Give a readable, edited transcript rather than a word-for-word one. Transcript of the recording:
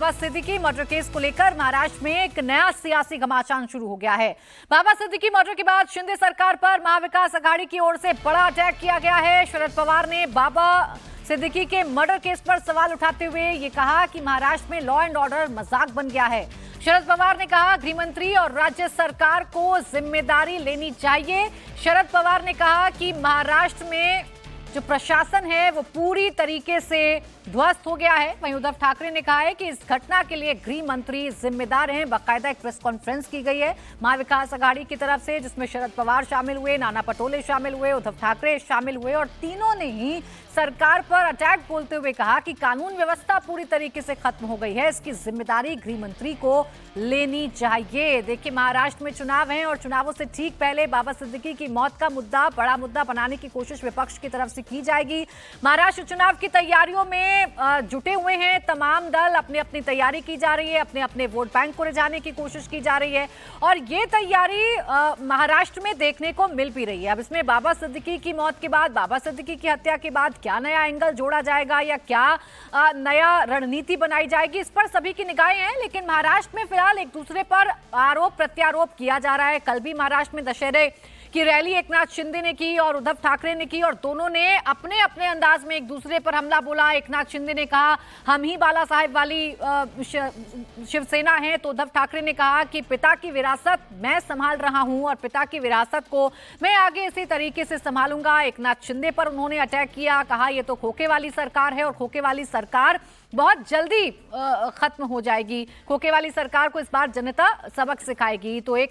बाबा Siddiqui murder case को लेकर महाराष्ट्र में एक नया सियासी घमासान शुरू हो गया है। बाबा सिद्दीकी मर्डर के बाद शिंदे सरकार पर महाविकास अघाड़ी की ओर से बड़ा अटैक किया गया है। शरद पवार ने बाबा सिद्दीकी के मर्डर केस पर सवाल उठाते हुए ये कहा कि महाराष्ट्र में लॉ एंड ऑर्डर मजाक बन गया है। शरद पवार ने कहा गृह मंत्री और राज्य सरकार को जिम्मेदारी लेनी चाहिए। शरद पवार ने कहा कि महाराष्ट्र में जो प्रशासन है वो पूरी तरीके से ध्वस्त हो गया है। वहीं उद्धव ठाकरे ने कहा है कि इस घटना के लिए गृह मंत्री जिम्मेदार हैं। बाकायदा एक प्रेस कॉन्फ्रेंस की गई है महाविकास अघाड़ी की तरफ से, जिसमें शरद पवार शामिल हुए, नाना पटोले शामिल हुए, उद्धव ठाकरे शामिल हुए और तीनों ने ही सरकार पर अटैक बोलते हुए कहा कि कानून व्यवस्था पूरी तरीके से खत्म हो गई है, इसकी जिम्मेदारी गृह मंत्री को लेनी चाहिए। देखिए, महाराष्ट्र में चुनाव हैं और चुनावों से ठीक पहले बाबा सिद्दीकी की मौत का मुद्दा बड़ा मुद्दा बनाने की कोशिश विपक्ष की तरफ से की जाएगी। महाराष्ट्र चुनाव की तैयारियों में जुटे हुए हैं तमाम दल, अपनी अपनी तैयारी की जा रही है, अपने अपने वोट बैंक को रिझाने की कोशिश की जा रही है और ये तैयारी महाराष्ट्र में देखने को मिल भी रही है। अब इसमें बाबा सिद्दीकी की मौत के बाद, बाबा सिद्दीकी की हत्या के बाद क्या नया एंगल जोड़ा जाएगा या क्या नया रणनीति बनाई जाएगी, इस पर सभी की निगाहें हैं। लेकिन महाराष्ट्र में फिलहाल एक दूसरे पर आरोप प्रत्यारोप किया जा रहा है। कल भी महाराष्ट्र में दशहरे की रैली एकनाथ शिंदे ने की और उद्धव ठाकरे ने की और दोनों ने अपने अपने अंदाज में एक दूसरे पर हमला बोला। एकनाथ शिंदे ने कहा हम ही बाला साहेब वाली शिवसेना है, तो उद्धव ठाकरे ने कहा कि पिता की विरासत मैं संभाल रहा हूं और पिता की विरासत को मैं आगे इसी तरीके से संभालूंगा। एकनाथ शिंदे पर उन्होंने अटैक किया, कहा यह तो खोखे वाली सरकार है और खोखे वाली सरकार बहुत जल्दी खत्म हो जाएगी। खोखे वाली सरकार को इस बार जनता सबक सिखाएगी। तो एक